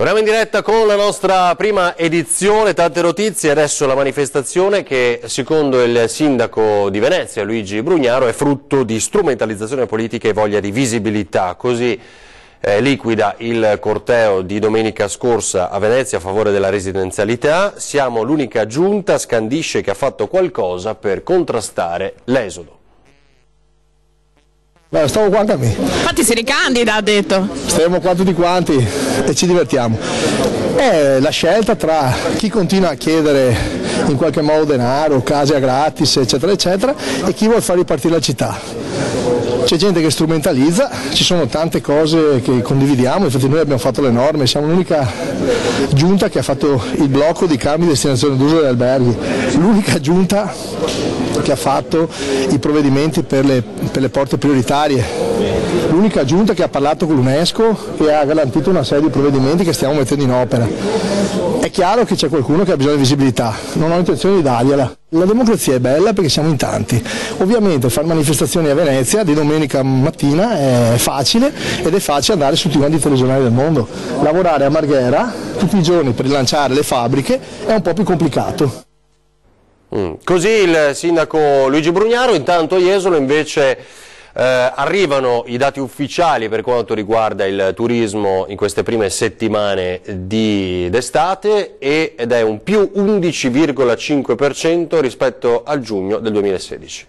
Torniamo in diretta con la nostra prima edizione, tante notizie, adesso la manifestazione che secondo il sindaco di Venezia Luigi Brugnaro è frutto di strumentalizzazione politica e voglia di visibilità, così liquida il corteo di domenica scorsa a Venezia a favore della residenzialità. Siamo l'unica giunta, scandisce, che ha fatto qualcosa per contrastare l'esodo. Beh, stavo qua anche a me. Infatti si ricandida, ha detto. Stiamo qua tutti quanti e ci divertiamo. È la scelta tra chi continua a chiedere in qualche modo denaro, case a gratis, eccetera, eccetera, e chi vuole far ripartire la città. C'è gente che strumentalizza, ci sono tante cose che condividiamo, infatti noi abbiamo fatto le norme, siamo l'unica giunta che ha fatto il blocco di cambi di destinazione d'uso degli alberghi, l'unica giunta che ha fatto i provvedimenti per le porte prioritarie, l'unica giunta che ha parlato con l'UNESCO e ha garantito una serie di provvedimenti che stiamo mettendo in opera. È chiaro che c'è qualcuno che ha bisogno di visibilità, non ho intenzione di dargliela. La democrazia è bella perché siamo in tanti. Ovviamente fare manifestazioni a Venezia di domenica mattina è facile ed è facile andare su tutti quanti i telegiornali del mondo. Lavorare a Marghera tutti i giorni per rilanciare le fabbriche è un po' più complicato. Così il sindaco Luigi Brugnaro. Intanto a Jesolo invece arrivano i dati ufficiali per quanto riguarda il turismo in queste prime settimane d'estate ed è un più 11,5% rispetto al giugno del 2016.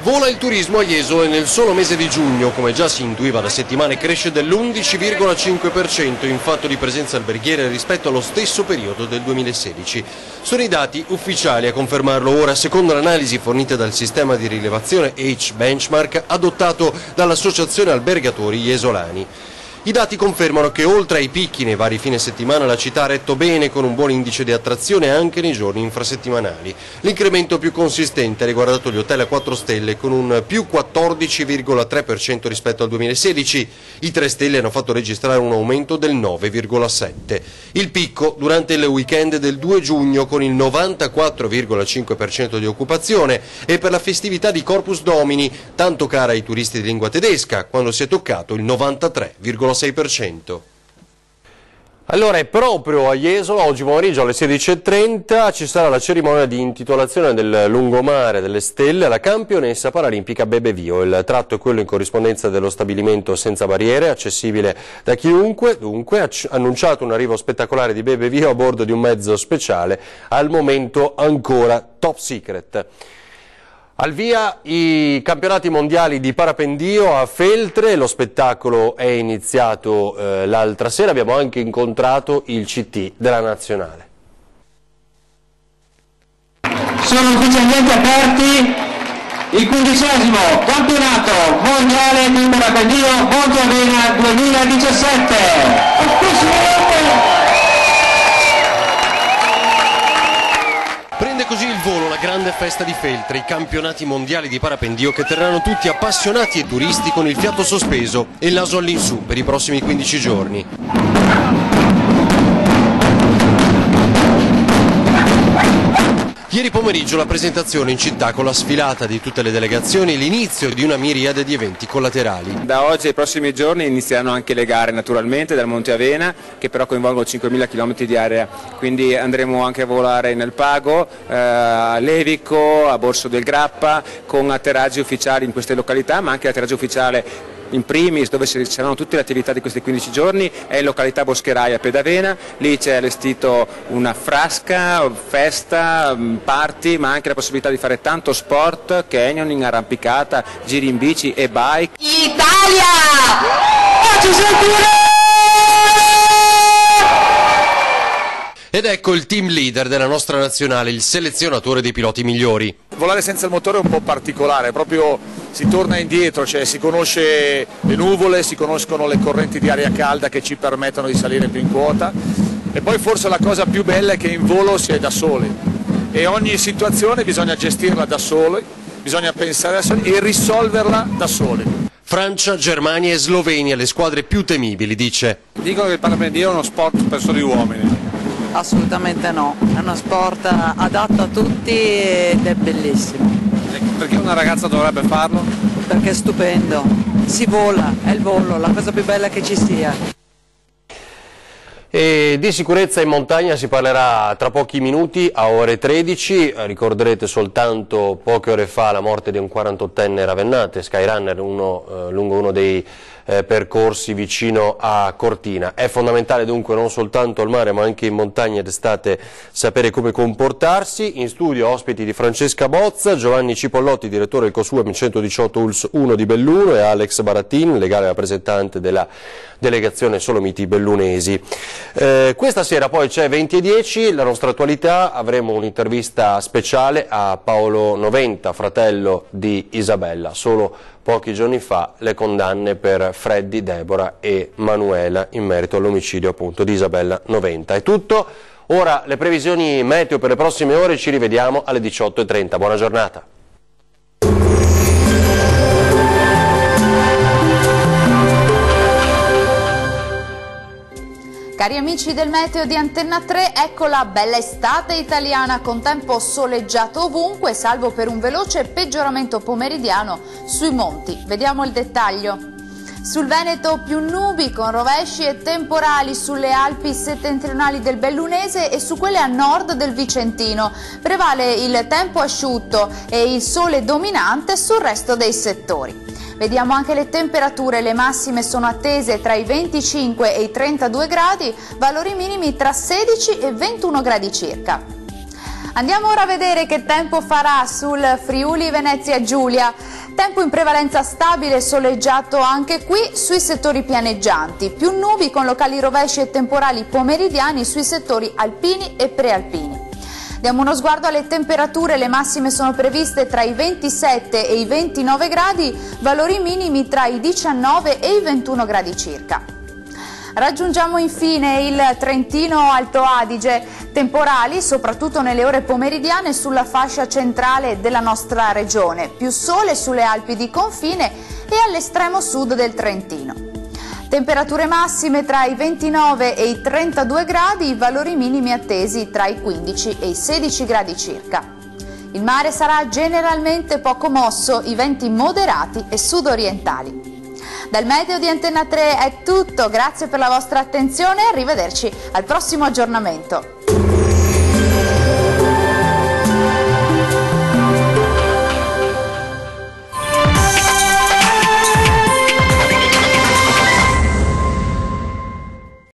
Vola il turismo a Jesolo e nel solo mese di giugno, come già si intuiva da settimane, cresce dell'11,5% in fatto di presenza alberghiera rispetto allo stesso periodo del 2016. Sono i dati ufficiali a confermarlo ora, secondo l'analisi fornita dal sistema di rilevazione H-Benchmark adottato dall'Associazione Albergatori Jesolani. I dati confermano che oltre ai picchi nei vari fine settimana la città ha retto bene con un buon indice di attrazione anche nei giorni infrasettimanali. L'incremento più consistente ha riguardato gli hotel a 4 stelle con un più 14,3% rispetto al 2016. I 3 stelle hanno fatto registrare un aumento del 9,7%. Il picco durante il weekend del 2 giugno con il 94,5% di occupazione e per la festività di Corpus Domini, tanto cara ai turisti di lingua tedesca, quando si è toccato il 93,6%. Allora è proprio a Jesolo, oggi pomeriggio alle 16:30 ci sarà la cerimonia di intitolazione del lungomare delle stelle alla campionessa paralimpica Bebe Vio. Il tratto è quello in corrispondenza dello stabilimento senza barriere, accessibile da chiunque, dunque ha annunciato un arrivo spettacolare di Bebe Vio a bordo di un mezzo speciale, al momento ancora top secret. Al via i campionati mondiali di parapendio a Feltre, lo spettacolo è iniziato l'altra sera, abbiamo anche incontrato il CT della nazionale. Sono ufficialmente aperti il 15° campionato mondiale di parapendio Monte Avena 2017. Prende così il volo la grande festa di Feltre, i campionati mondiali di parapendio che terranno tutti appassionati e turisti con il fiato sospeso e il naso all'insù per i prossimi 15 giorni. Ieri pomeriggio la presentazione in città con la sfilata di tutte le delegazioni e l'inizio di una miriade di eventi collaterali. Da oggi ai prossimi giorni inizieranno anche le gare naturalmente dal Monte Avena, che però coinvolgono 5.000 km di area, quindi andremo anche a volare nel Pago, a Levico, a Borso del Grappa, con atterraggi ufficiali in queste località, ma anche atterraggio ufficiale in primis, dove ci saranno tutte le attività di questi 15 giorni, è in località Boscherai a Pedavena. Lì c'è allestito una frasca, festa, party, ma anche la possibilità di fare tanto sport, canyoning, arrampicata, giri in bici e bike. Italia! Facci sentire! Ed ecco il team leader della nostra nazionale, il selezionatore dei piloti migliori. Volare senza il motore è un po' particolare, proprio si torna indietro, cioè si conosce le nuvole, si conoscono le correnti di aria calda che ci permettono di salire più in quota e poi forse la cosa più bella è che in volo si è da soli e ogni situazione bisogna gestirla da soli, bisogna pensare da soli e risolverla da soli. Francia, Germania e Slovenia, le squadre più temibili, dice. Dicono che il parapendio è uno sport per soli uomini. Assolutamente no, è uno sport adatto a tutti ed è bellissimo. Perché una ragazza dovrebbe farlo? Perché è stupendo, si vola, è il volo, la cosa più bella che ci sia. E di sicurezza in montagna si parlerà tra pochi minuti a ore 13, ricorderete soltanto poche ore fa la morte di un 48enne ravennate, skyrunner, lungo uno dei percorsi vicino a Cortina. È fondamentale dunque non soltanto al mare ma anche in montagna d'estate sapere come comportarsi. In studio ospiti di Francesca Bozza, Giovanni Cipollotti, direttore del COSUAM 118 ULS 1 di Belluno, e Alex Baratin, legale rappresentante della delegazione Solomiti Bellunesi. Questa sera poi c'è 20:10, la nostra attualità, avremo un'intervista speciale a Paolo Noventa, fratello di Isabella. Solo pochi giorni fa le condanne per Freddy, Deborah e Manuela in merito all'omicidio appunto di Isabella Noventa. È tutto, ora le previsioni meteo per le prossime ore, ci rivediamo alle 18:30. Buona giornata. Cari amici del meteo di Antenna 3, ecco la bella estate italiana con tempo soleggiato ovunque, salvo per un veloce peggioramento pomeridiano sui monti. Vediamo il dettaglio. Sul Veneto più nubi con rovesci e temporali sulle Alpi settentrionali del Bellunese e su quelle a nord del Vicentino. Prevale il tempo asciutto e il sole dominante sul resto dei settori. Vediamo anche le temperature, le massime sono attese tra i 25 e i 32 gradi, valori minimi tra 16 e 21 gradi circa. Andiamo ora a vedere che tempo farà sul Friuli Venezia Giulia. Tempo in prevalenza stabile e soleggiato anche qui sui settori pianeggianti, più nubi con locali rovesci e temporali pomeridiani sui settori alpini e prealpini. Diamo uno sguardo alle temperature, le massime sono previste tra i 27 e i 29 gradi, valori minimi tra i 19 e i 21 gradi circa. Raggiungiamo infine il Trentino Alto Adige, temporali soprattutto nelle ore pomeridiane sulla fascia centrale della nostra regione, più sole sulle Alpi di confine e all'estremo sud del Trentino. Temperature massime tra i 29 e i 32 gradi, valori minimi attesi tra i 15 e i 16 gradi circa. Il mare sarà generalmente poco mosso, i venti moderati e sudorientali. Dal meteo di Antenna 3 è tutto, grazie per la vostra attenzione e arrivederci al prossimo aggiornamento.